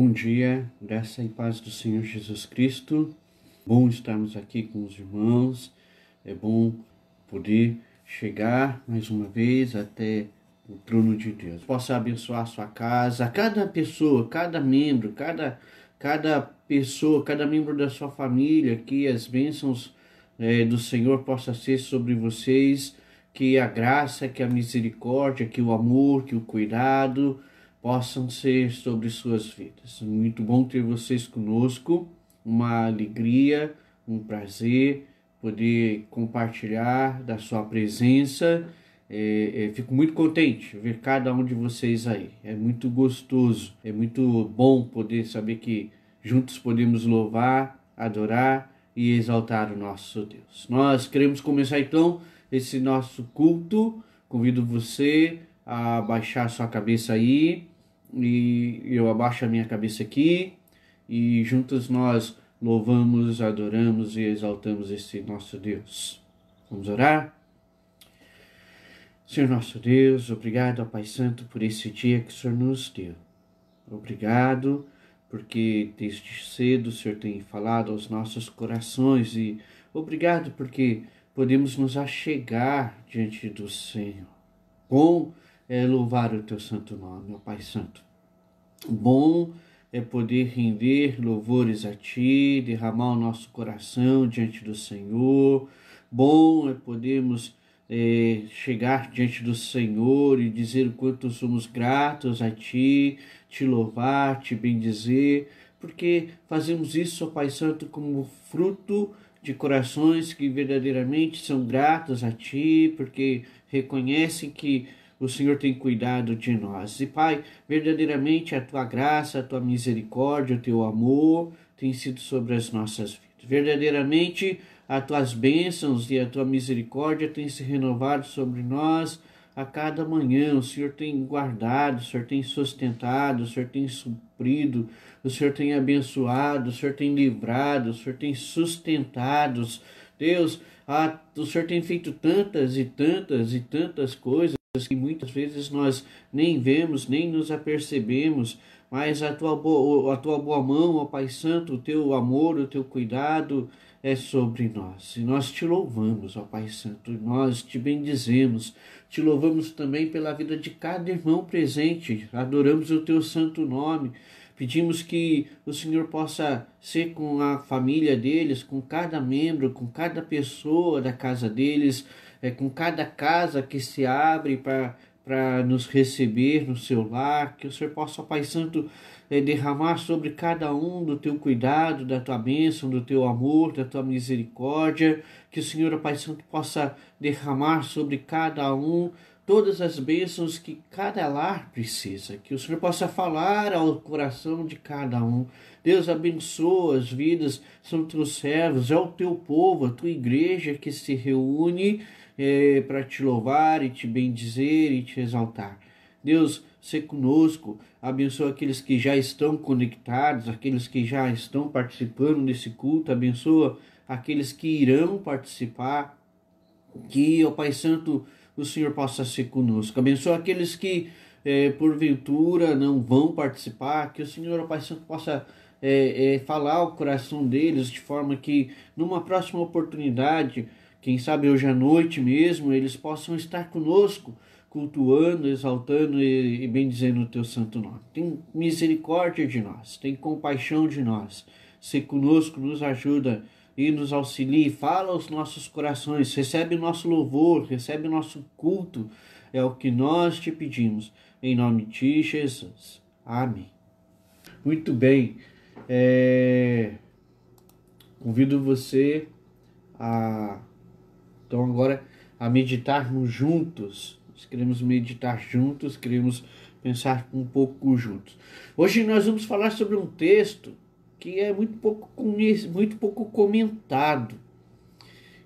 Bom dia, graça e paz do Senhor Jesus Cristo. Bom estarmos aqui com os irmãos. É bom poder chegar mais uma vez até o trono de Deus. Possa abençoar a sua casa, cada pessoa, cada membro, cada pessoa, cada membro da sua família, que as bênçãos do Senhor possa ser sobre vocês, que a graça, que a misericórdia, que o amor, que o cuidado possam ser sobre suas vidas. Muito bom ter vocês conosco, uma alegria, um prazer poder compartilhar da sua presença. Fico muito contente ver cada um de vocês aí. É muito gostoso, é muito bom poder saber que juntos podemos louvar, adorar e exaltar o nosso Deus. Nós queremos começar então esse nosso culto. Convido você a baixar sua cabeça aí, e eu abaixo a minha cabeça aqui, e juntos nós louvamos, adoramos e exaltamos esse nosso Deus. Vamos orar? Senhor nosso Deus, obrigado, ó Pai Santo, por esse dia que o Senhor nos deu. Obrigado porque desde cedo o Senhor tem falado aos nossos corações, e obrigado porque podemos nos achegar diante do Senhor. Bom é louvar o teu santo nome, ó Pai Santo. Bom é poder render louvores a Ti, derramar o nosso coração diante do Senhor. Bom é podermos chegar diante do Senhor e dizer o quanto somos gratos a Ti, Te louvar, Te bendizer, porque fazemos isso, ó Pai Santo, como fruto de corações que verdadeiramente são gratos a Ti, porque reconhecem que o Senhor tem cuidado de nós. E Pai, verdadeiramente a Tua graça, a Tua misericórdia, o Teu amor tem sido sobre as nossas vidas. Verdadeiramente as Tuas bênçãos e a Tua misericórdia têm se renovado sobre nós a cada manhã. O Senhor tem guardado, o Senhor tem sustentado, o Senhor tem suprido, o Senhor tem abençoado, o Senhor tem livrado, o Senhor tem sustentado. Deus, o Senhor tem feito tantas e tantas e tantas coisas que muitas vezes nós nem vemos, nem nos apercebemos, mas a tua boa mão, ó Pai Santo, o teu amor, o teu cuidado é sobre nós. E nós te louvamos, ó Pai Santo, nós te bendizemos, te louvamos também pela vida de cada irmão presente, adoramos o teu santo nome, pedimos que o Senhor possa ser com a família deles, com cada membro, com cada pessoa da casa deles, com cada casa que se abre para nos receber no seu lar, que o Senhor possa, Pai Santo, derramar sobre cada um do teu cuidado, da tua bênção, do teu amor, da tua misericórdia, que o Senhor, Pai Santo, possa derramar sobre cada um todas as bênçãos que cada lar precisa, que o Senhor possa falar ao coração de cada um. Deus, abençoa as vidas, são teus servos, é o teu povo, a tua igreja que se reúne para te louvar e te bendizer e te exaltar. Deus, se conosco, abençoa aqueles que já estão conectados, aqueles que já estão participando desse culto, abençoa aqueles que irão participar, que, ó Pai Santo, o Senhor possa ser conosco. Abençoa aqueles que, porventura, não vão participar, que o Senhor, ó Pai Santo, possa falar ao coração deles, de forma que, numa próxima oportunidade, quem sabe hoje à noite mesmo, eles possam estar conosco, cultuando, exaltando e bendizendo o teu santo nome. Tem misericórdia de nós, tem compaixão de nós. Se conosco, nos ajuda e nos auxilie, fala aos nossos corações, recebe o nosso louvor, recebe o nosso culto, é o que nós te pedimos, em nome de Jesus. Amém. Muito bem, convido você então agora a meditarmos juntos. Nós queremos meditar juntos, queremos pensar um pouco juntos. Hoje nós vamos falar sobre um texto que é muito pouco comentado.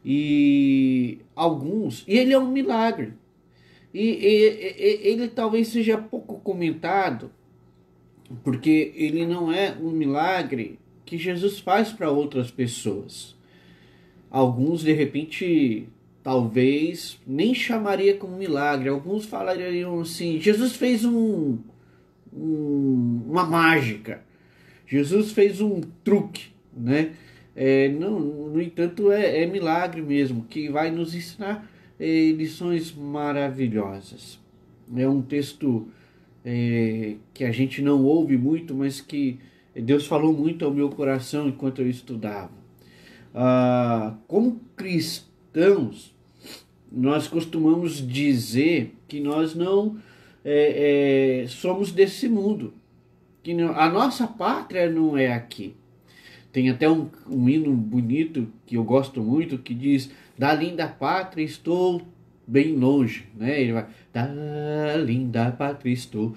E ele é um milagre. E ele talvez seja pouco comentado, porque ele não é um milagre que Jesus faz para outras pessoas. Alguns, de repente, talvez nem chamaria como milagre. Alguns falariam assim: Jesus fez uma mágica. Jesus fez um truque, né? Não, no entanto, é milagre mesmo, que vai nos ensinar lições maravilhosas. É um texto que a gente não ouve muito, mas que Deus falou muito ao meu coração enquanto eu estudava. Como cristãos, nós costumamos dizer que nós não somos desse mundo, que a nossa pátria não é aqui. Tem até um hino bonito que eu gosto muito que diz: da linda pátria estou bem longe, né? Ele vai: da linda pátria estou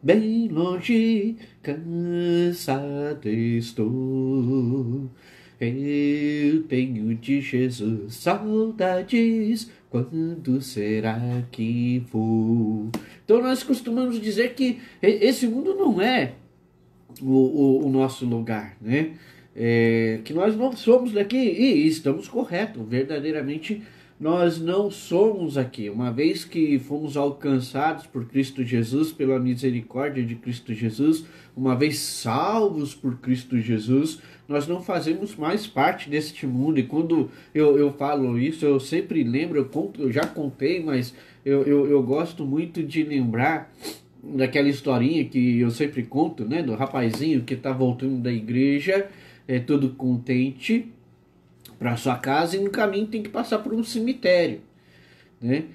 bem longe, cansado estou. Eu tenho de Jesus saudades, quando será que vou? Então nós costumamos dizer que esse mundo não é o nosso lugar, né? Que nós não somos daqui, e estamos corretos, verdadeiramente nós não somos aqui. Uma vez que fomos alcançados por Cristo Jesus, pela misericórdia de Cristo Jesus, uma vez salvos por Cristo Jesus, nós não fazemos mais parte deste mundo. E quando eu falo isso, eu sempre lembro, eu já contei, mas eu gosto muito de lembrar daquela historinha que eu sempre conto, né, do rapazinho que está voltando da igreja, todo contente, para sua casa, e no caminho tem que passar por um cemitério, né?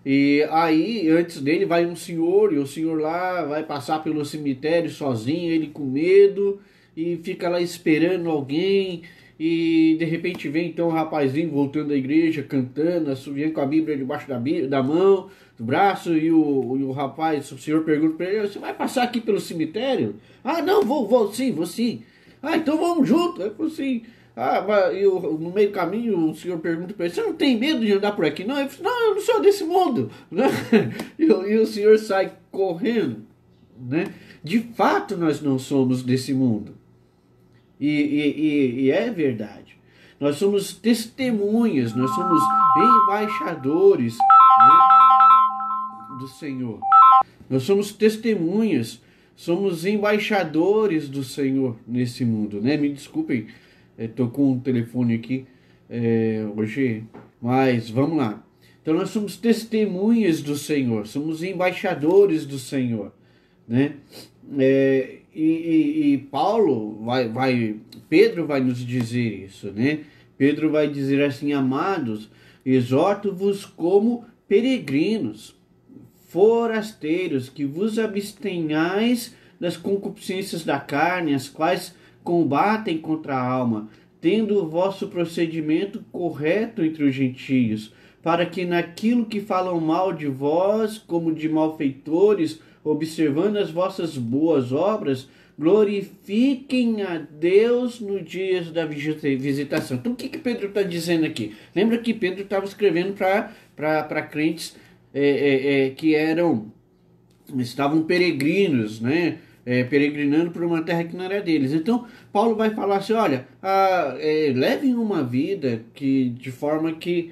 E aí, antes dele vai um senhor, e o senhor lá vai passar pelo cemitério sozinho, ele com medo, e fica lá esperando alguém, e de repente vem então o rapazinho voltando da igreja, cantando, assoviando com a Bíblia debaixo da mão, do braço, e o rapaz, o senhor pergunta para ele: você vai passar aqui pelo cemitério? Ah, não, vou sim, vou sim. Ah, então vamos junto. Eu falei assim: mas no meio do caminho o senhor pergunta para ele: você não tem medo de andar por aqui? Não, eu falei: não, eu não sou desse mundo, né? E o senhor sai correndo, né? De fato nós não somos desse mundo. E é verdade. Nós somos testemunhas, nós somos embaixadores, né, do Senhor. Nós somos testemunhas, somos embaixadores do Senhor nesse mundo, né? Me desculpem, estou com um telefone aqui hoje, mas vamos lá. Então nós somos testemunhas do Senhor, somos embaixadores do Senhor, né? E Paulo Pedro vai nos dizer isso, né? Pedro vai dizer assim: amados, exorto-vos como peregrinos, forasteiros, que vos abstenhais das concupiscências da carne, as quais combatem contra a alma, tendo o vosso procedimento correto entre os gentios, para que naquilo que falam mal de vós, como de malfeitores, observando as vossas boas obras, glorifiquem a Deus no dia da visitação. Então o que Pedro está dizendo aqui? Lembra que Pedro estava escrevendo para crentes que estavam peregrinos, né? Peregrinando por uma terra que não era deles. Então Paulo vai falar assim: olha, levem uma vida de forma que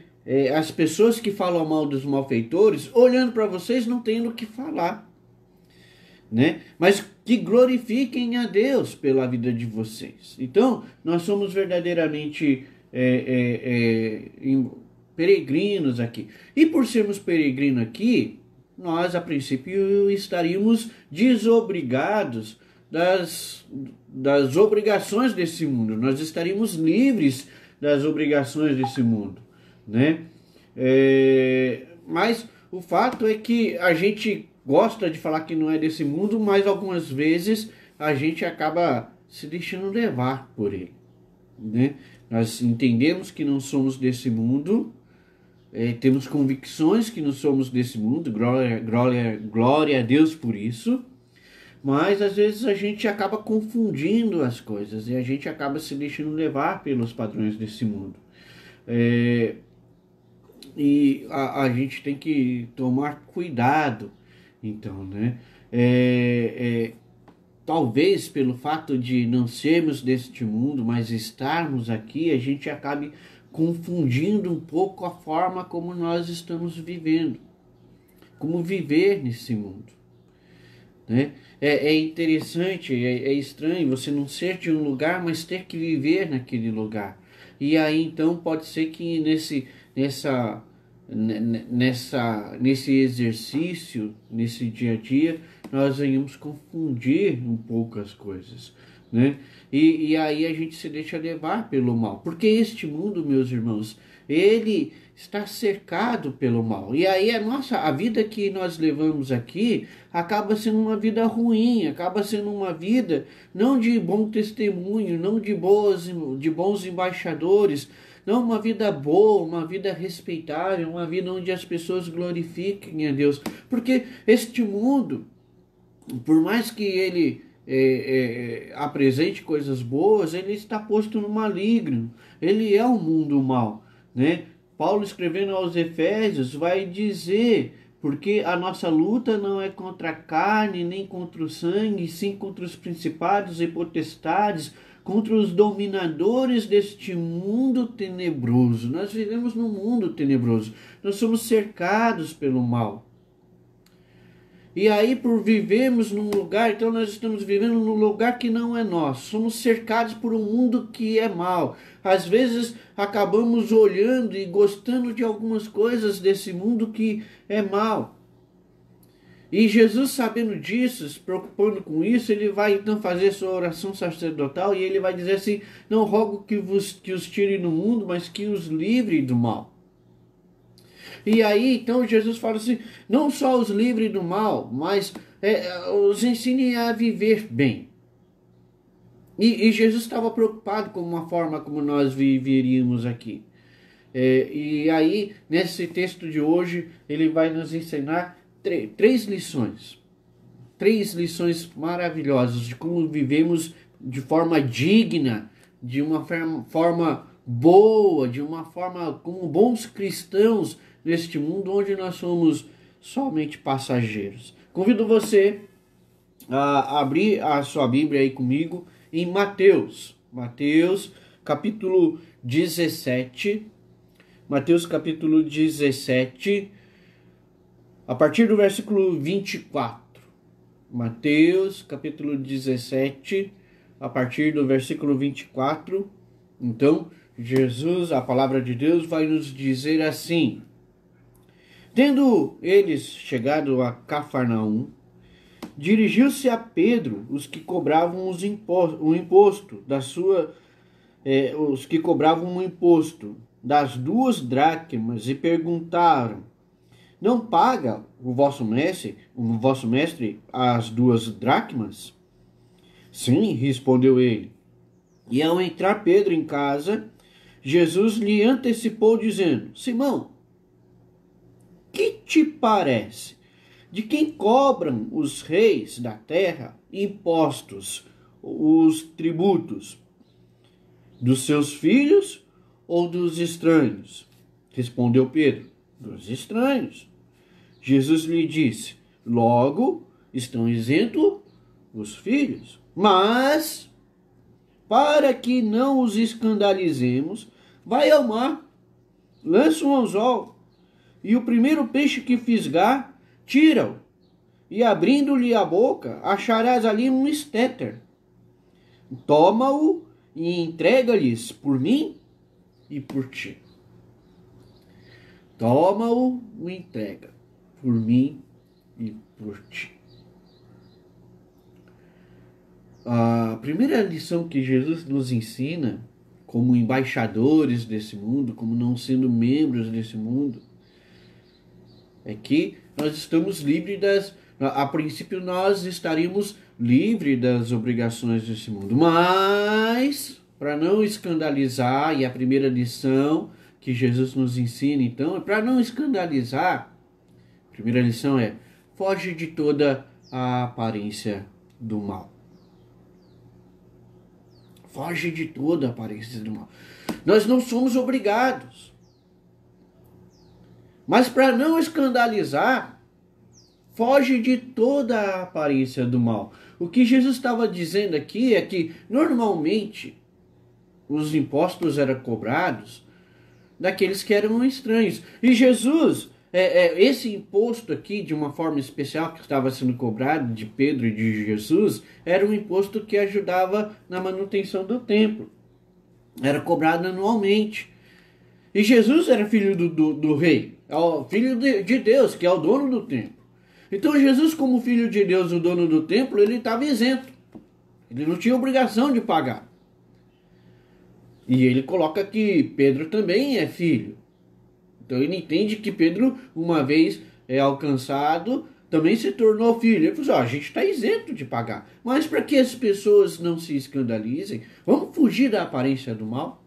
as pessoas que falam mal dos malfeitores, olhando para vocês, não têm o que falar, né? Mas que glorifiquem a Deus pela vida de vocês. Então nós somos verdadeiramente peregrinos aqui. E por sermos peregrinos aqui, nós a princípio estaríamos desobrigados das obrigações desse mundo. Nós estaríamos livres das obrigações desse mundo, né? Mas o fato é que a gente gosta de falar que não é desse mundo, mas algumas vezes a gente acaba se deixando levar por ele, né? Nós entendemos que não somos desse mundo, temos convicções que não somos desse mundo, glória a Deus por isso, mas às vezes a gente acaba confundindo as coisas e a gente acaba se deixando levar pelos padrões desse mundo. E a gente tem que tomar cuidado, então, né? Talvez pelo fato de não sermos deste mundo, mas estarmos aqui, a gente acabe confundindo um pouco a forma como nós estamos vivendo, como viver nesse mundo, né? É interessante, é estranho você não ser de um lugar, mas ter que viver naquele lugar. E aí então pode ser que nesse exercício, nesse dia a dia, nós venhamos confundir um pouco as coisas, né? E aí a gente se deixa levar pelo mal, porque este mundo, meus irmãos, ele está cercado pelo mal. E aí a vida que nós levamos aqui acaba sendo uma vida ruim, acaba sendo uma vida não de bom testemunho, não de bons embaixadores, não uma vida boa, uma vida respeitável, uma vida onde as pessoas glorifiquem a Deus. Porque este mundo, por mais que ele apresente coisas boas, ele está posto no maligno. Ele é um mundo mau, né? Paulo, escrevendo aos Efésios, vai dizer: porque a nossa luta não é contra a carne, nem contra o sangue, sim contra os principados e potestades, contra os dominadores deste mundo tenebroso. Nós vivemos num mundo tenebroso. Nós somos cercados pelo mal. E aí, por vivermos num lugar, então nós estamos vivendo num lugar que não é nosso. Somos cercados por um mundo que é mau. Às vezes acabamos olhando e gostando de algumas coisas desse mundo que é mau. E Jesus, sabendo disso, se preocupando com isso, ele vai então fazer sua oração sacerdotal e ele vai dizer assim: não rogo que os tire do mundo, mas que os livre do mal. E aí, então, Jesus fala assim, não só os livre do mal, mas os ensine a viver bem. E Jesus estava preocupado com uma forma como nós viveríamos aqui. E aí, nesse texto de hoje, ele vai nos ensinar três lições. Três lições maravilhosas de como vivemos de forma digna, de uma forma boa, de uma forma como bons cristãos, neste mundo onde nós somos somente passageiros. Convido você a abrir a sua Bíblia aí comigo em Mateus capítulo 17. Mateus capítulo 17, a partir do versículo 24. Mateus capítulo 17, a partir do versículo 24. Então, Jesus, a palavra de Deus, vai nos dizer assim: tendo eles chegado a Cafarnaum, dirigiu-se a Pedro os que cobravam o imposto das 2 dracmas e perguntaram: não paga o vosso mestre as 2 dracmas? Sim, respondeu ele. E ao entrar Pedro em casa, Jesus lhe antecipou dizendo: Simão, que te parece? De quem cobram os reis da terra impostos, os tributos? Dos seus filhos ou dos estranhos? Respondeu Pedro: dos estranhos. Jesus lhe disse: logo estão isentos os filhos. Mas, para que não os escandalizemos, vai ao mar, lança um anzol, e o primeiro peixe que fisgar, tira-o, e abrindo-lhe a boca, acharás ali um estéter. Toma-o e entrega-lhes por mim e por ti. Toma-o e entrega por mim e por ti. A primeira lição que Jesus nos ensina, como embaixadores desse mundo, como não sendo membros desse mundo, é que nós estamos livres a princípio nós estaríamos livres das obrigações desse mundo, mas para não escandalizar, e a primeira lição que Jesus nos ensina então é para não escandalizar. A primeira lição é: foge de toda a aparência do mal. Foge de toda a aparência do mal. Nós não somos obrigados. Mas para não escandalizar, foge de toda a aparência do mal. O que Jesus estava dizendo aqui é que, normalmente, os impostos eram cobrados daqueles que eram estranhos. E Jesus, esse imposto aqui, de uma forma especial, que estava sendo cobrado de Pedro e de Jesus, era um imposto que ajudava na manutenção do templo. Era cobrado anualmente. E Jesus era filho do rei, filho de Deus, que é o dono do templo. Então Jesus, como filho de Deus, o dono do templo, ele estava isento. Ele não tinha obrigação de pagar. E ele coloca que Pedro também é filho. Então ele entende que Pedro, uma vez alcançado, também se tornou filho. Ele falou assim, a gente está isento de pagar. Mas para que as pessoas não se escandalizem, vamos fugir da aparência do mal.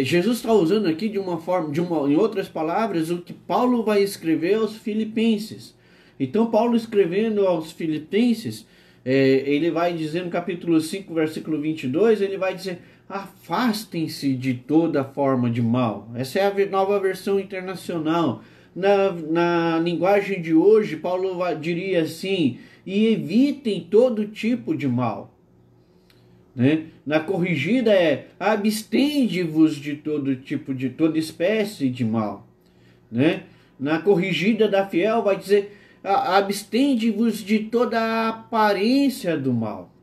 Jesus está usando aqui de uma forma, em outras palavras, o que Paulo vai escrever aos Filipenses. Então Paulo escrevendo aos Filipenses, ele vai dizer no capítulo 5, versículo 22, ele vai dizer, afastem-se de toda forma de mal. Essa é a nova versão internacional. Na linguagem de hoje, Paulo diria assim, e evitem todo tipo de mal. Né? Na corrigida abstende-vos de todo tipo, de toda espécie de mal. Né? Na corrigida da fiel vai dizer, abstende-vos de toda a aparência do mal.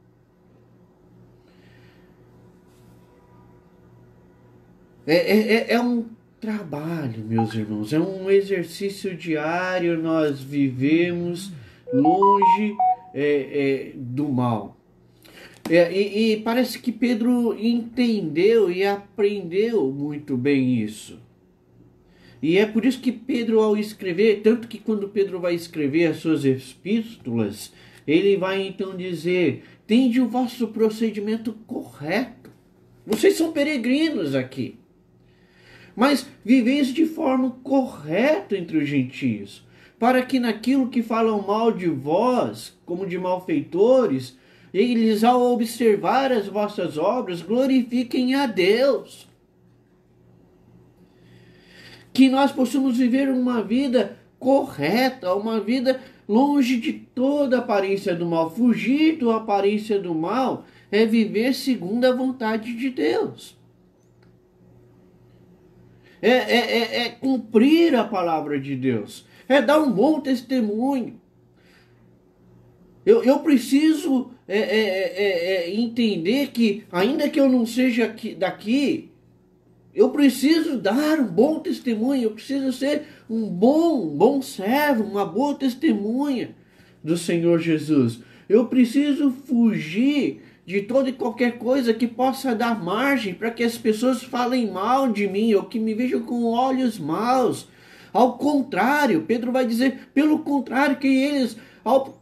É um trabalho, meus irmãos, é um exercício diário, nós vivemos longe do mal. E parece que Pedro entendeu e aprendeu muito bem isso. E é por isso que Pedro, ao escrever, tanto que quando Pedro vai escrever as suas epístolas, ele vai então dizer, tende o vosso procedimento correto. Vocês são peregrinos aqui. Mas viveis de forma correta entre os gentios, para que naquilo que falam mal de vós, como de malfeitores, eles, ao observar as vossas obras, glorifiquem a Deus. Que nós possamos viver uma vida correta, uma vida longe de toda aparência do mal. Fugir da aparência do mal é viver segundo a vontade de Deus. É cumprir a palavra de Deus. É dar um bom testemunho. Eu preciso entender que, ainda que eu não seja daqui, eu preciso dar um bom testemunho, eu preciso ser um bom servo, uma boa testemunha do Senhor Jesus. Eu preciso fugir de toda e qualquer coisa que possa dar margem para que as pessoas falem mal de mim ou que me vejam com olhos maus. Ao contrário, Pedro vai dizer, pelo contrário, que eles,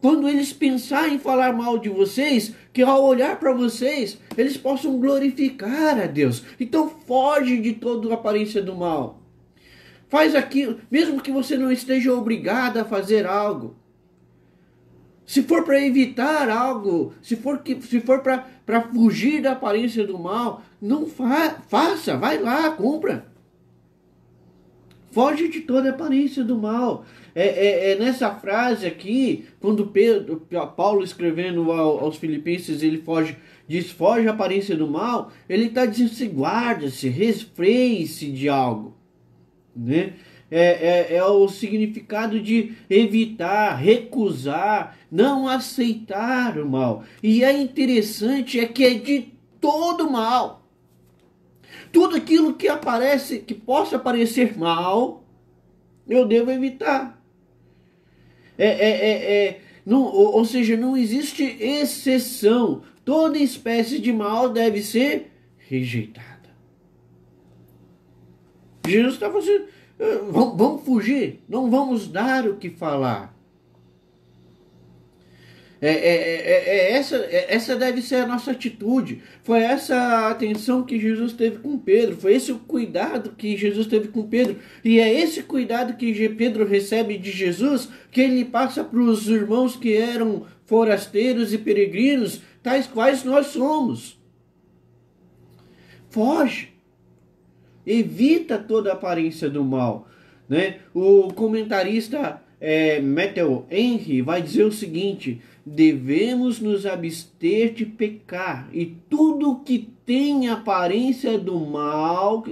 quando eles pensarem em falar mal de vocês, que ao olhar para vocês, eles possam glorificar a Deus. Então foge de toda a aparência do mal. Faz aquilo, mesmo que você não esteja obrigado a fazer algo. Se for para evitar algo, se for para fugir da aparência do mal, não faça, vai lá, cumpra. Foge de toda a aparência do mal. Nessa frase aqui, quando Paulo escrevendo aos Filipenses, ele diz foge a aparência do mal, ele está dizendo se guarda-se, refreie-se de algo. Né? É o significado de evitar, recusar, não aceitar o mal. E é interessante que é de todo mal. Tudo aquilo que possa parecer mal, eu devo evitar. Ou seja, não existe exceção. Toda espécie de mal deve ser rejeitada. Jesus está fazendo, vamos fugir, não vamos dar o que falar. Essa deve ser a nossa atitude. Foi essa a atenção que Jesus teve com Pedro. Foi esse o cuidado que Jesus teve com Pedro. E é esse cuidado que Pedro recebe de Jesus que ele passa para os irmãos que eram forasteiros e peregrinos, tais quais nós somos. Foge. Evita toda a aparência do mal. Né? O comentarista Matthew Henry vai dizer o seguinte: devemos nos abster de pecar, e tudo que tenha aparência do mal,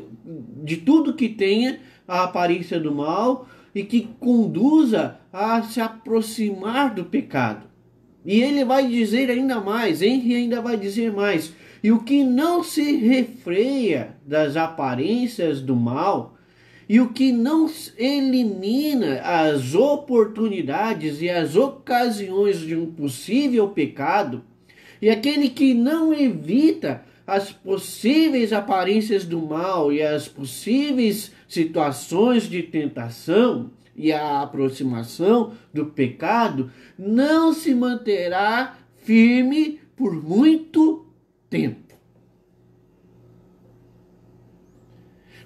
de tudo que tenha a aparência do mal e que conduza a se aproximar do pecado. E ele vai dizer ainda mais, Henry ainda vai dizer mais: e o que não se refreia das aparências do mal, e o que não elimina as oportunidades e as ocasiões de um possível pecado, e aquele que não evita as possíveis aparências do mal e as possíveis situações de tentação e a aproximação do pecado, não se manterá firme por muito tempo.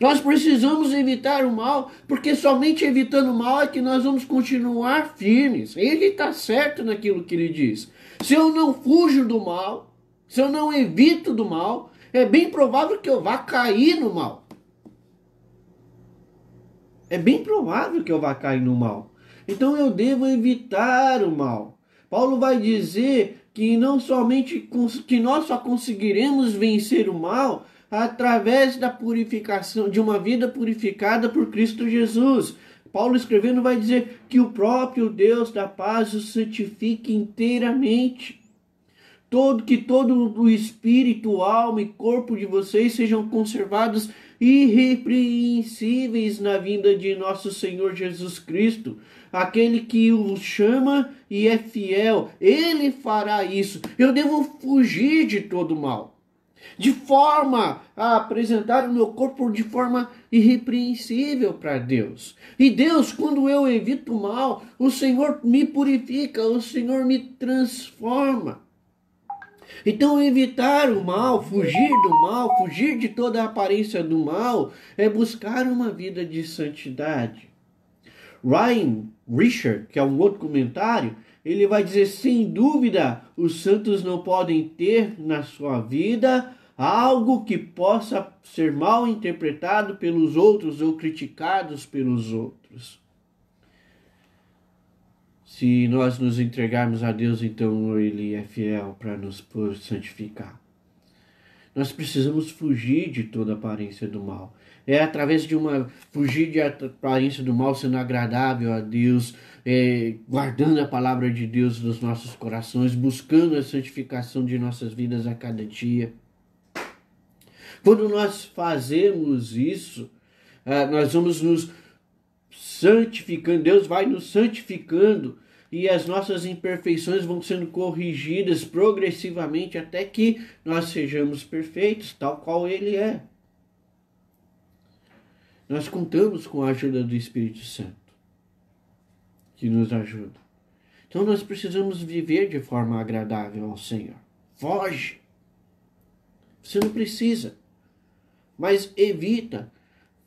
Nós precisamos evitar o mal, porque somente evitando o mal é que nós vamos continuar firmes. Ele está certo naquilo que ele diz. Se eu não fujo do mal, se eu não evito do mal, é bem provável que eu vá cair no mal. É bem provável que eu vá cair no mal. Então eu devo evitar o mal. Paulo vai dizer que não somente que nós só conseguiremos vencer o mal através da purificação, de uma vida purificada por Cristo Jesus. Paulo escrevendo vai dizer que o próprio Deus da paz o santifique inteiramente. Que todo o espírito, alma e corpo de vocês sejam conservados irrepreensíveis na vinda de nosso Senhor Jesus Cristo. Aquele que o chama e é fiel, ele fará isso. Eu devo fugir de todo mal, de forma a apresentar o meu corpo de forma irrepreensível para Deus. E Deus, quando eu evito o mal, o Senhor me purifica, o Senhor me transforma. Então, evitar o mal, fugir do mal, fugir de toda a aparência do mal, é buscar uma vida de santidade. Ryan Richard, que é um outro comentário, ele vai dizer: sem dúvida, os santos não podem ter na sua vida algo que possa ser mal interpretado pelos outros ou criticados pelos outros. Se nós nos entregarmos a Deus, então Ele é fiel para nos santificar. Nós precisamos fugir de toda aparência do mal. É através de fugir de aparência do mal, sendo agradável a Deus, guardando a palavra de Deus nos nossos corações, buscando a santificação de nossas vidas a cada dia. Quando nós fazemos isso, nós vamos nos santificando, Deus vai nos santificando e as nossas imperfeições vão sendo corrigidas progressivamente até que nós sejamos perfeitos, tal qual Ele é. Nós contamos com a ajuda do Espírito Santo, que nos ajuda. Então nós precisamos viver de forma agradável ao Senhor. Foge. Você não precisa, mas evita.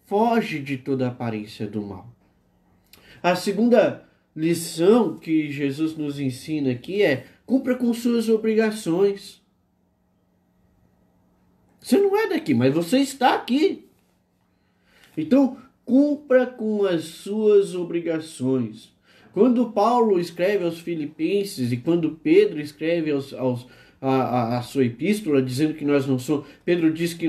Foge de toda a aparência do mal. A segunda lição que Jesus nos ensina aqui é: cumpra com suas obrigações. Você não é daqui, mas você está aqui. Então, cumpra com as suas obrigações. Quando Paulo escreve aos Filipenses e quando Pedro escreve a sua epístola, dizendo que nós não somos... Pedro diz que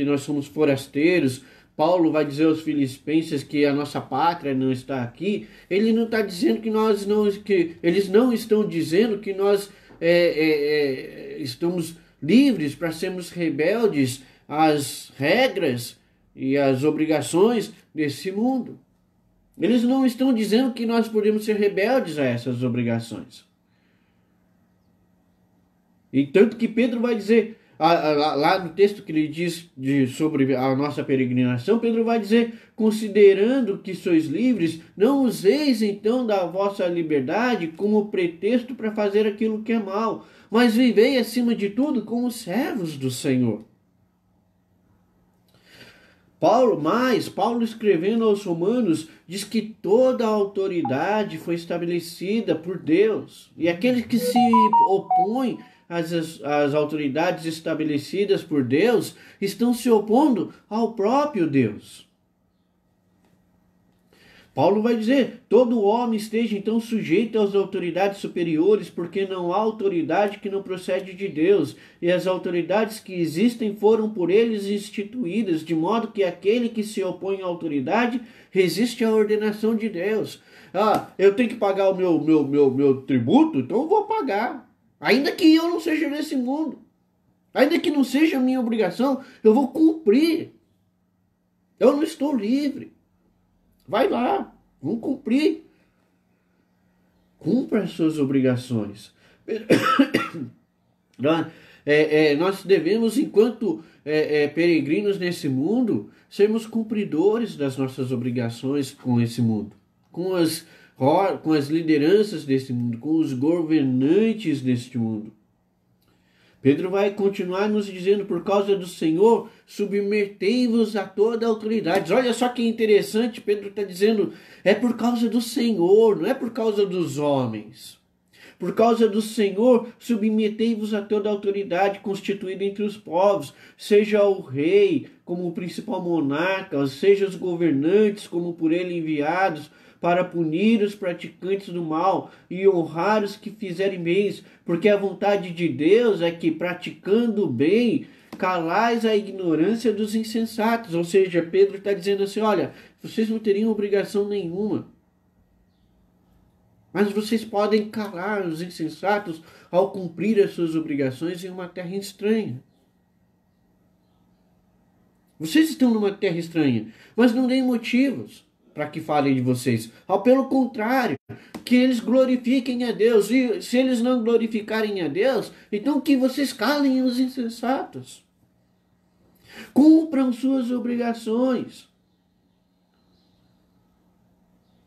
nós somos forasteiros. Paulo vai dizer aos Filipenses que a nossa pátria não está aqui. Ele não está dizendo que eles não estão dizendo que nós estamos livres para sermos rebeldes às regras e às obrigações desse mundo. Eles não estão dizendo que nós podemos ser rebeldes a essas obrigações. E tanto que Pedro vai dizer, lá no texto que ele diz sobre a nossa peregrinação, Pedro vai dizer: considerando que sois livres, não useis então da vossa liberdade como pretexto para fazer aquilo que é mal, mas vivei acima de tudo como servos do Senhor. Paulo escrevendo aos Romanos, diz que toda a autoridade foi estabelecida por Deus, e aqueles que se opõem às autoridades estabelecidas por Deus estão se opondo ao próprio Deus. Paulo vai dizer: todo homem esteja então sujeito às autoridades superiores, porque não há autoridade que não procede de Deus, e as autoridades que existem foram por eles instituídas, de modo que aquele que se opõe à autoridade resiste à ordenação de Deus. Eu tenho que pagar o meu tributo, então eu vou pagar. Ainda que eu não seja desse mundo, ainda que não seja minha obrigação, eu vou cumprir. Eu não estou livre. Vai lá, vamos cumprir. Cumpra as suas obrigações. Nós devemos, enquanto peregrinos nesse mundo, sermos cumpridores das nossas obrigações com esse mundo, com as lideranças desse mundo, com os governantes deste mundo. Pedro vai continuar nos dizendo: por causa do Senhor, submetei-vos a toda a autoridade. Olha só que interessante, Pedro está dizendo, é por causa do Senhor, não é por causa dos homens. Por causa do Senhor, submetei-vos a toda a autoridade constituída entre os povos, seja o rei como o principal monarca, seja os governantes como por ele enviados, para punir os praticantes do mal e honrar os que fizerem bens, porque a vontade de Deus é que, praticando o bem, calais a ignorância dos insensatos. Ou seja, Pedro está dizendo assim: olha, vocês não teriam obrigação nenhuma, mas vocês podem calar os insensatos ao cumprir as suas obrigações em uma terra estranha. Vocês estão numa terra estranha, mas não deem motivos para que falem de vocês. Pelo contrário, que eles glorifiquem a Deus. E se eles não glorificarem a Deus, então que vocês calem os insensatos. Cumpram suas obrigações.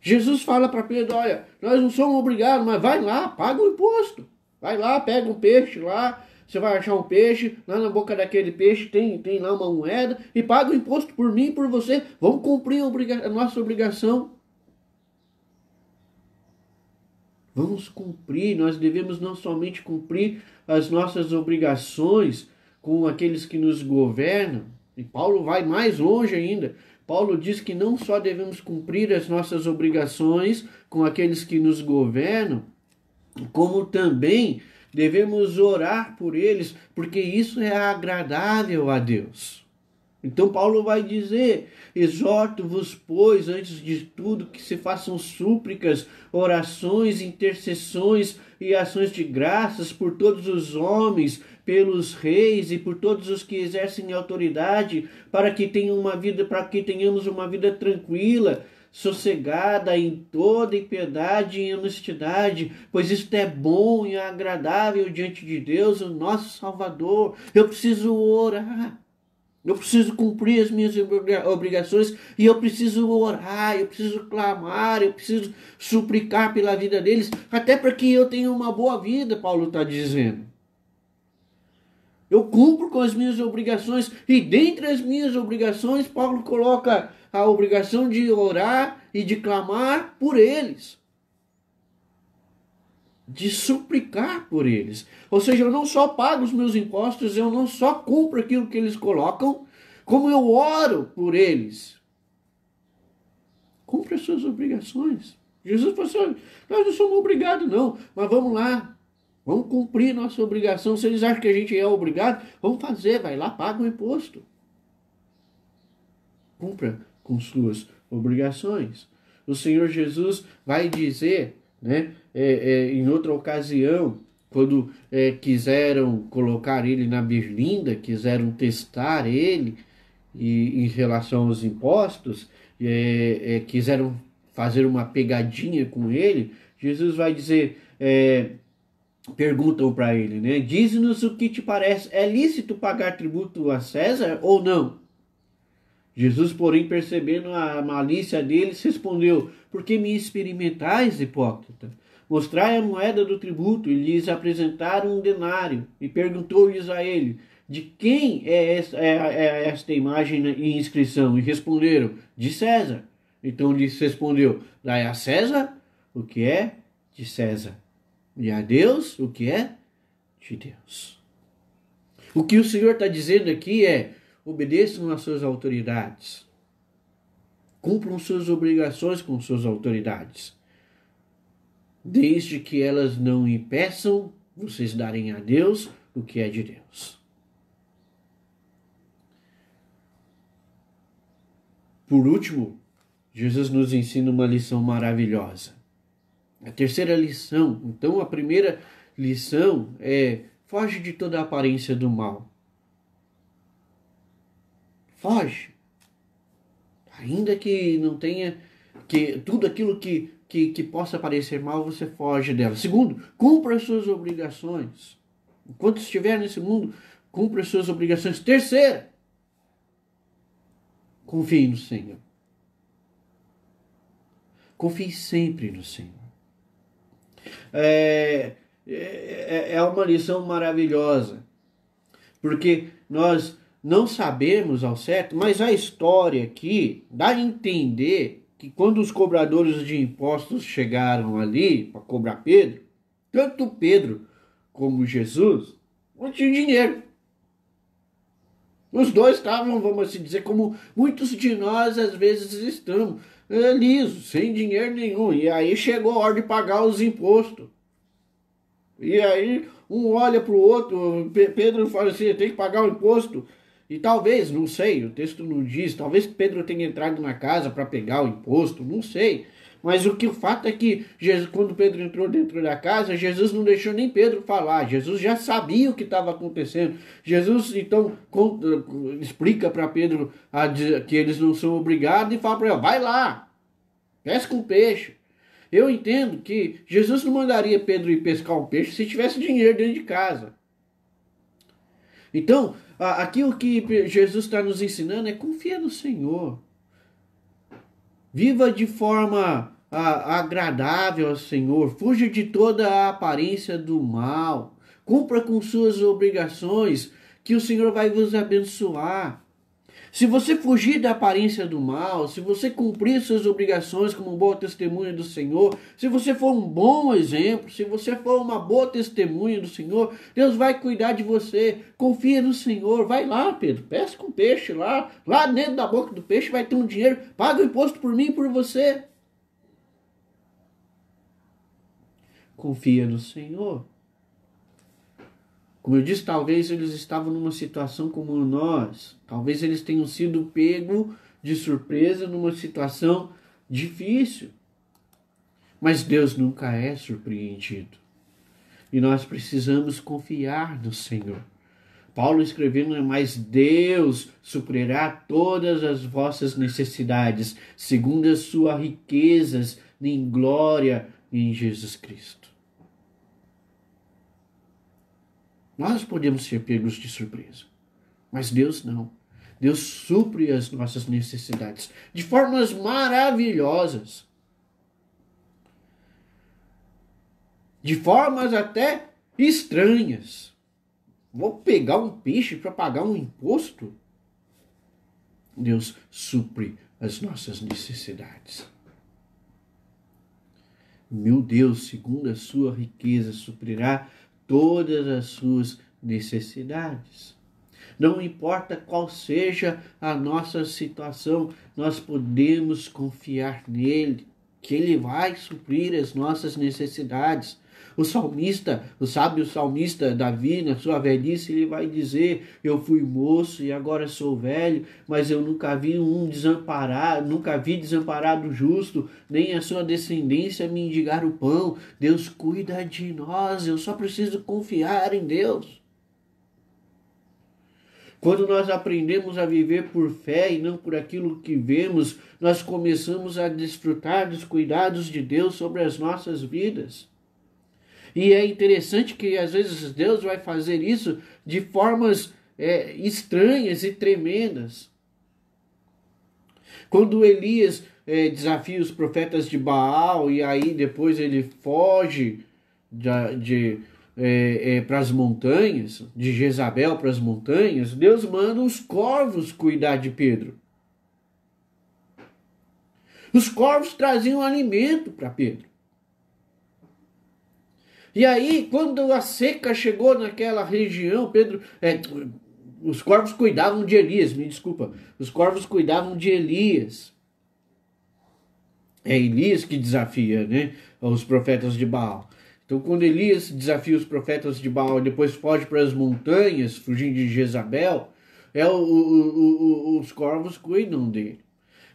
Jesus fala para Pedro: olha, nós não somos obrigados, mas vai lá, paga o imposto. Vai lá, pega um peixe lá, você vai achar um peixe, lá na boca daquele peixe tem lá uma moeda, e paga o imposto por mim e por você. Vamos cumprir a nossa obrigação. Vamos cumprir, nós devemos não somente cumprir as nossas obrigações com aqueles que nos governam, e Paulo vai mais longe ainda. Paulo diz que não só devemos cumprir as nossas obrigações com aqueles que nos governam, como também devemos orar por eles, porque isso é agradável a Deus. Então Paulo vai dizer: exorto-vos, pois, antes de tudo, que se façam súplicas, orações, intercessões e ações de graças por todos os homens, pelos reis e por todos os que exercem autoridade, para que tenhamos uma vida tranquila, sossegada em toda piedade e honestidade, pois isto é bom e agradável diante de Deus, o nosso Salvador. Eu preciso orar, eu preciso cumprir as minhas obrigações, e eu preciso orar, eu preciso clamar, eu preciso suplicar pela vida deles, até para que eu tenha uma boa vida, Paulo está dizendo. Eu cumpro com as minhas obrigações, e dentre as minhas obrigações, Paulo coloca a obrigação de orar e de clamar por eles, de suplicar por eles. Ou seja, eu não só pago os meus impostos, eu não só cumpro aquilo que eles colocam, como eu oro por eles. Cumpre as suas obrigações. Jesus falou assim: nós não somos obrigados não, mas vamos lá, vamos cumprir nossa obrigação. Se eles acham que a gente é obrigado, vamos fazer, vai lá, paga o imposto. Cumpra com suas obrigações. O Senhor Jesus vai dizer, em outra ocasião, quando quiseram colocar ele na berlinda, quiseram testar ele em relação aos impostos, quiseram fazer uma pegadinha com ele, Jesus vai dizer, perguntam para ele, diz-nos o que te parece, é lícito pagar tributo a César ou não? Jesus, porém, percebendo a malícia deles, respondeu: por que me experimentais, hipócrita? Mostrai a moeda do tributo. E lhes apresentaram um denário. E perguntou-lhes a ele: de quem é esta imagem e inscrição? E responderam: de César. Então lhes respondeu: dai a César o que é de César, e a Deus o que é de Deus. O que o Senhor está dizendo aqui é: obedeçam às suas autoridades. Cumpram suas obrigações com suas autoridades, desde que elas não impeçam vocês darem a Deus o que é de Deus. Por último, Jesus nos ensina uma lição maravilhosa. A terceira lição, então a primeira lição é: foge de toda a aparência do mal. Foge. Ainda que não tenha, que tudo aquilo que possa parecer mal, você foge dela. Segundo, cumpra as suas obrigações. Enquanto estiver nesse mundo, cumpra as suas obrigações. Terceira, confie no Senhor. Confie sempre no Senhor. É uma lição maravilhosa, porque nós não sabemos ao certo, mas a história aqui dá a entender que quando os cobradores de impostos chegaram ali para cobrar Pedro, tanto Pedro como Jesus não tinham dinheiro. Os dois estavam, vamos assim dizer, como muitos de nós às vezes estamos, lisos, sem dinheiro nenhum. E aí chegou a hora de pagar os impostos. E aí um olha para o outro, Pedro fala assim: tem que pagar o imposto. E talvez, não sei, o texto não diz, talvez Pedro tenha entrado na casa para pegar o imposto, não sei. Mas o fato é que Jesus, quando Pedro entrou dentro da casa, Jesus não deixou nem Pedro falar. Jesus já sabia o que estava acontecendo. Jesus, então, explica para Pedro que eles não são obrigados e fala para ele: vai lá, pesca um peixe. Eu entendo que Jesus não mandaria Pedro ir pescar um peixe se tivesse dinheiro dentro de casa. Então, aqui o que Jesus está nos ensinando é: confia no Senhor. Viva de forma agradável ao Senhor. Fuja de toda a aparência do mal. Cumpra com suas obrigações, que o Senhor vai vos abençoar. Se você fugir da aparência do mal, se você cumprir suas obrigações como um bom testemunha do Senhor, se você for um bom exemplo, se você for uma boa testemunha do Senhor, Deus vai cuidar de você. Confia no Senhor. Vai lá, Pedro, pesca um peixe lá dentro da boca do peixe vai ter um dinheiro, paga o imposto por mim e por você. Confia no Senhor. Como eu disse, talvez eles estavam numa situação como nós. Talvez eles tenham sido pego de surpresa numa situação difícil. Mas Deus nunca é surpreendido. E nós precisamos confiar no Senhor. Paulo escrevendo: mas Deus suprirá todas as vossas necessidades, segundo as suas riquezas em glória em Jesus Cristo. Nós podemos ser pegos de surpresa, mas Deus não. Deus supre as nossas necessidades de formas maravilhosas, de formas até estranhas. Vou pegar um peixe para pagar um imposto? Deus supre as nossas necessidades. Meu Deus, segundo a sua riqueza, suprirá todas as suas necessidades. Não importa qual seja a nossa situação, nós podemos confiar nele, que ele vai suprir as nossas necessidades. O sábio salmista Davi, na sua velhice, ele vai dizer: eu fui moço e agora sou velho, mas eu nunca vi desamparado justo, nem a sua descendência mendigar o pão. Deus cuida de nós, eu só preciso confiar em Deus. Quando nós aprendemos a viver por fé e não por aquilo que vemos, nós começamos a desfrutar dos cuidados de Deus sobre as nossas vidas. E é interessante que às vezes Deus vai fazer isso de formas estranhas e tremendas. Quando Elias desafia os profetas de Baal e aí depois ele foge para as montanhas, de Jezabel para as montanhas, Deus manda os corvos cuidar de Pedro. Os corvos traziam alimento para Pedro. E aí, quando a seca chegou naquela região, os corvos cuidavam de Elias, me desculpa, os corvos cuidavam de Elias. É Elias que desafia, né, os profetas de Baal. Então, quando Elias desafia os profetas de Baal e depois foge para as montanhas, fugindo de Jezabel, os corvos cuidam dele.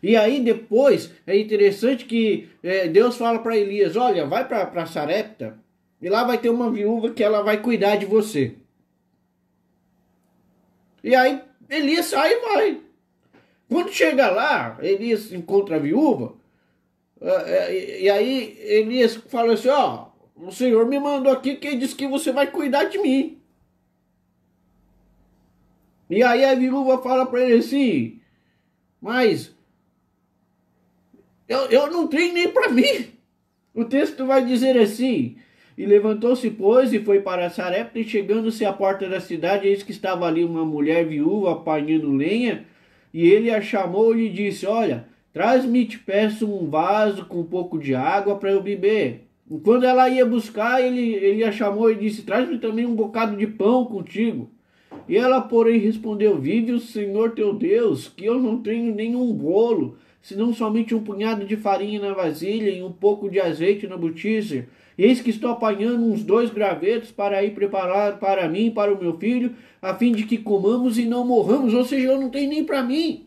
E aí depois é interessante que Deus fala para Elias, olha, vai para Sarepta e lá vai ter uma viúva que ela vai cuidar de você. E aí Elias sai e vai. Quando chega lá, Elias encontra a viúva, e aí Elias fala assim, ó, o Senhor me mandou aqui que diz que você vai cuidar de mim. E aí a viúva fala para ele assim, mas eu não tenho nem para mim. O texto vai dizer assim, e levantou-se, pois, e foi para Sarepta, e chegando-se à porta da cidade, eis que estava ali uma mulher viúva apanhando lenha, e ele a chamou e lhe disse, olha, traz-me, te peço, um vaso com um pouco de água para eu beber. E quando ela ia buscar, ele a chamou e disse, traz-me também um bocado de pão contigo. E ela, porém, respondeu, vive o Senhor teu Deus, que eu não tenho nenhum bolo, senão somente um punhado de farinha na vasilha e um pouco de azeite na botija. Eis que estou apanhando uns 2 gravetos para ir preparar para mim e para o meu filho, a fim de que comamos e não morramos, ou seja, eu não tenho nem para mim.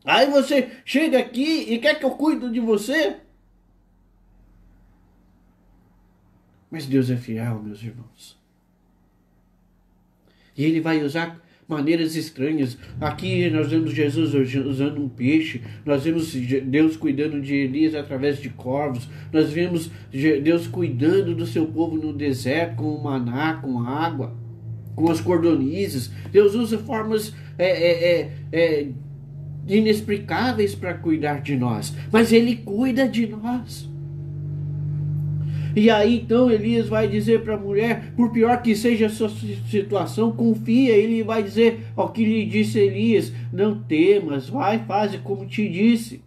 Aí você chega aqui e quer que eu cuide de você? Mas Deus é fiel, meus irmãos. E Ele vai usar maneiras estranhas. Aqui nós vemos Jesus usando um peixe, nós vemos Deus cuidando de Elias através de corvos, nós vemos Deus cuidando do seu povo no deserto com o maná, com água, com as cordonizes. Deus usa formas inexplicáveis para cuidar de nós, mas Ele cuida de nós. E aí então Elias vai dizer para a mulher, por pior que seja a sua situação, confia. Ele vai dizer ao que lhe disse Elias, não temas, vai, faze como te disse.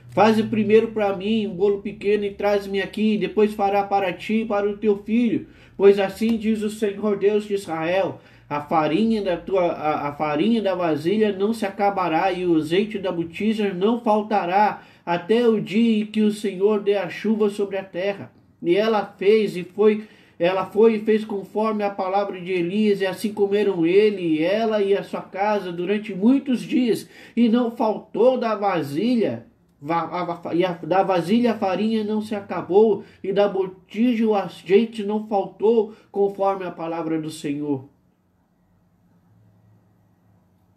Faze primeiro para mim um bolo pequeno e traz-me aqui, depois fará para ti e para o teu filho. Pois assim diz o Senhor Deus de Israel, a farinha da vasilha não se acabará e o azeite da botija não faltará, até o dia em que o Senhor dê a chuva sobre a terra. E ela foi e fez conforme a palavra de Elias, e assim comeram ele, ela e a sua casa durante muitos dias, e não faltou da vasilha a farinha não se acabou, e da botija o azeite não faltou, conforme a palavra do Senhor.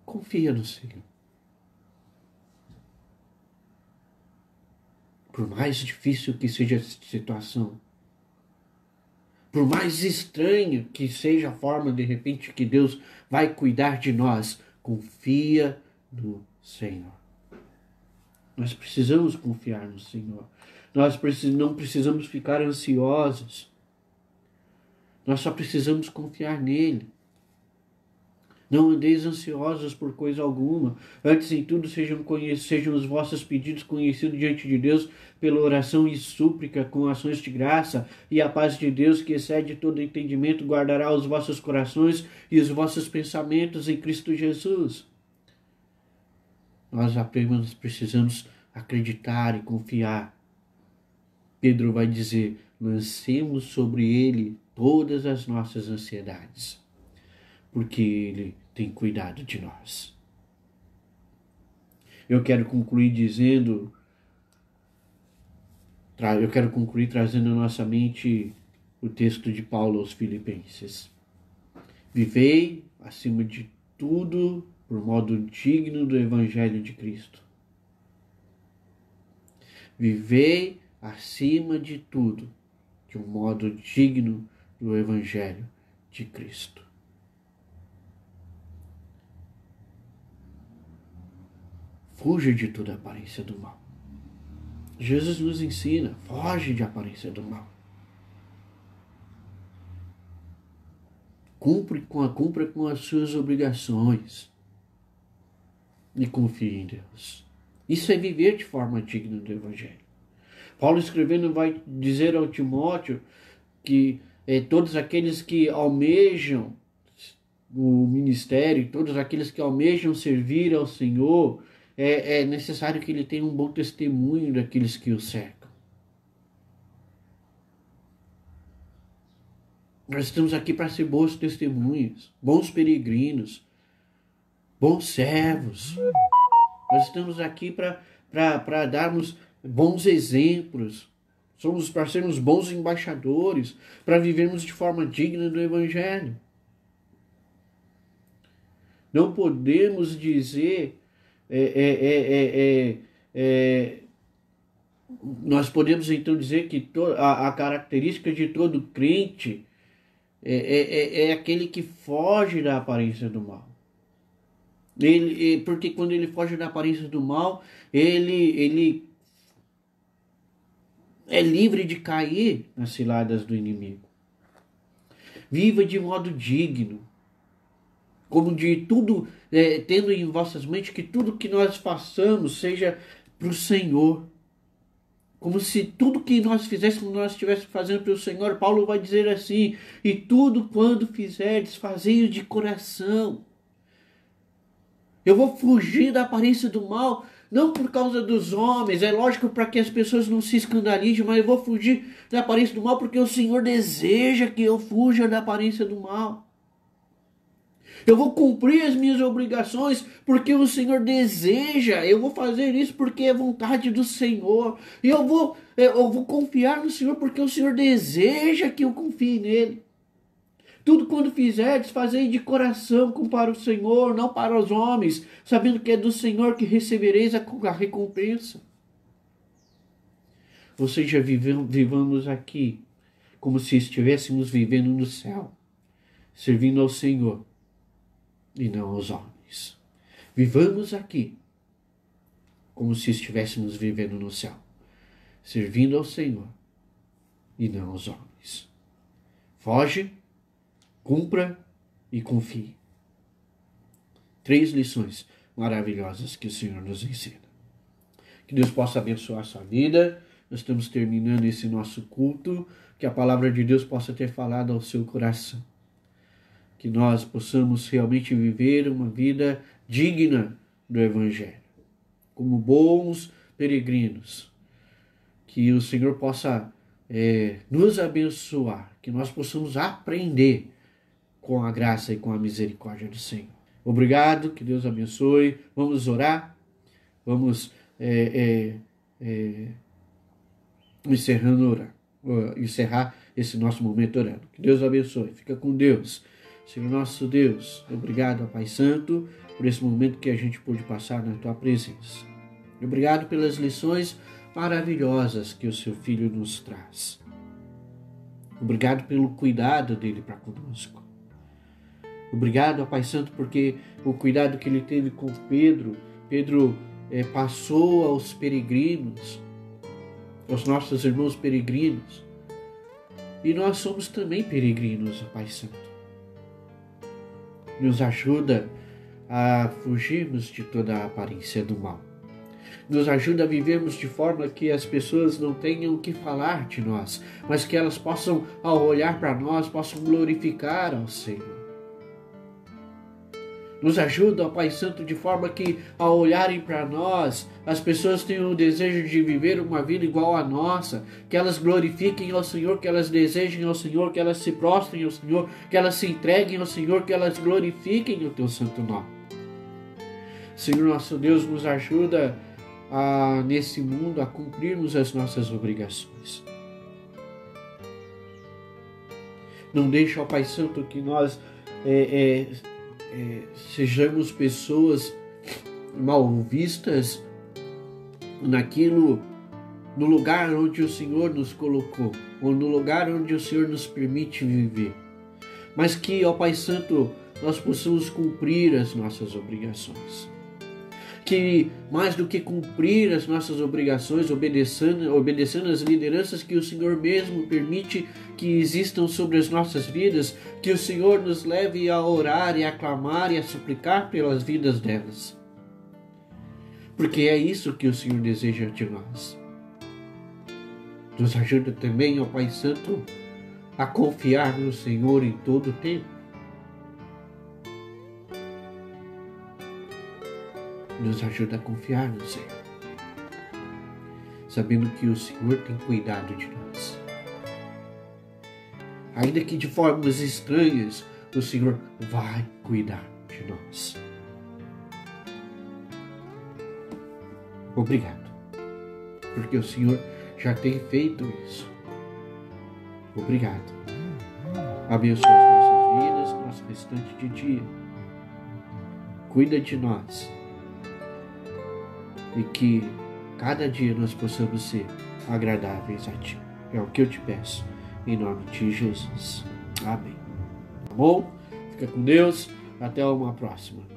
Confia no Senhor. Por mais difícil que seja a situação, por mais estranho que seja a forma, de repente, que Deus vai cuidar de nós, confia no Senhor. Nós precisamos confiar no Senhor. Nós não precisamos ficar ansiosos. Nós só precisamos confiar nele. Não andeis ansiosos por coisa alguma. Antes em tudo sejam os vossos pedidos conhecidos diante de Deus pela oração e súplica com ações de graça. E a paz de Deus, que excede todo entendimento, guardará os vossos corações e os vossos pensamentos em Cristo Jesus. Nós apenas precisamos acreditar e confiar. Pedro vai dizer, lancemos sobre ele todas as nossas ansiedades, porque ele tem cuidado de nós. Eu quero concluir trazendo à nossa mente o texto de Paulo aos Filipenses. Vivei, acima de tudo, por modo digno do Evangelho de Cristo. Vivei, acima de tudo, de um modo digno do Evangelho de Cristo. Fuja de toda aparência do mal. Jesus nos ensina, foge de aparência do mal. Cumpra com as suas obrigações e confie em Deus. Isso é viver de forma digna do Evangelho. Paulo escrevendo vai dizer ao Timóteo que todos aqueles que almejam o ministério, todos aqueles que almejam servir ao Senhor, é necessário que ele tenha um bom testemunho daqueles que o cercam. Nós estamos aqui para ser bons testemunhas, bons peregrinos, bons servos. Nós estamos aqui para darmos bons exemplos. Somos para sermos bons embaixadores, para vivermos de forma digna do Evangelho. Não podemos dizer, nós podemos então dizer que a característica de todo crente é aquele que foge da aparência do mal. Porque quando ele foge da aparência do mal, ele é livre de cair nas ciladas do inimigo. Viva de modo digno, como de tudo, tendo em vossas mentes que tudo que nós façamos seja para o Senhor. Como se tudo que nós fizéssemos, nós estivéssemos fazendo para o Senhor. Paulo vai dizer assim: e tudo quando fizerdes, fazei-o de coração. Eu vou fugir da aparência do mal, não por causa dos homens, é lógico para que as pessoas não se escandalizem, mas eu vou fugir da aparência do mal porque o Senhor deseja que eu fuja da aparência do mal. Eu vou cumprir as minhas obrigações porque o Senhor deseja. Eu vou fazer isso porque é vontade do Senhor. E eu vou confiar no Senhor porque o Senhor deseja que eu confie nele. Tudo quando fizerdes, fazei de coração como para o Senhor, não para os homens, sabendo que é do Senhor que recebereis a recompensa. Ou seja, vivamos aqui como se estivéssemos vivendo no céu, servindo ao Senhor e não aos homens. Vivamos aqui como se estivéssemos vivendo no céu, servindo ao Senhor e não aos homens. Foge, cumpra e confie. 3 lições maravilhosas que o Senhor nos ensina. Que Deus possa abençoar a sua vida. Nós estamos terminando esse nosso culto. Que a palavra de Deus possa ter falado ao seu coração. Que nós possamos realmente viver uma vida digna do Evangelho. Como bons peregrinos. Que o Senhor possa nos abençoar. Que nós possamos aprender com a graça e com a misericórdia do Senhor. Obrigado, que Deus abençoe. Vamos orar. Vamos encerrar esse nosso momento orando. Que Deus abençoe. Fica com Deus. Senhor nosso Deus, obrigado, Pai Santo, por esse momento que a gente pôde passar na Tua presença. Obrigado pelas lições maravilhosas que o Seu Filho nos traz. Obrigado pelo cuidado dele para conosco. Obrigado, Pai Santo, porque o cuidado que ele teve com Pedro passou aos peregrinos, aos nossos irmãos peregrinos. E nós somos também peregrinos, Pai Santo. Nos ajuda a fugirmos de toda a aparência do mal. Nos ajuda a vivermos de forma que as pessoas não tenham o que falar de nós, mas que elas possam, ao olhar para nós, possam glorificar ao Senhor. Nos ajuda, ó Pai Santo, de forma que, ao olharem para nós, as pessoas tenham o desejo de viver uma vida igual à nossa, que elas glorifiquem ao Senhor, que elas desejem ao Senhor, que elas se prostrem ao Senhor, que elas se entreguem ao Senhor, que elas glorifiquem o Teu santo nome. Senhor nosso Deus, nos ajuda nesse mundo a cumprirmos as nossas obrigações. Não deixa, ó Pai Santo, que nós sejamos pessoas mal vistas no lugar onde o Senhor nos colocou, ou no lugar onde o Senhor nos permite viver. Mas que, ó Pai Santo, nós possamos cumprir as nossas obrigações. Que mais do que cumprir as nossas obrigações, obedecendo às lideranças que o Senhor mesmo permite que existam sobre as nossas vidas, que o Senhor nos leve a orar e a clamar e a suplicar pelas vidas delas. Porque é isso que o Senhor deseja de nós. Nos ajuda também, ó Pai Santo, a confiar no Senhor em todo o tempo. Nos ajuda a confiar no Senhor, sabendo que o Senhor tem cuidado de nós. Ainda que de formas estranhas, o Senhor vai cuidar de nós. Obrigado, porque o Senhor já tem feito isso. Obrigado. Abençoe as nossas vidas, nosso restante de dia. Cuida de nós. E que cada dia nós possamos ser agradáveis a Ti. É o que eu te peço, em nome de Jesus. Amém. Tá bom? Fica com Deus. Até uma próxima.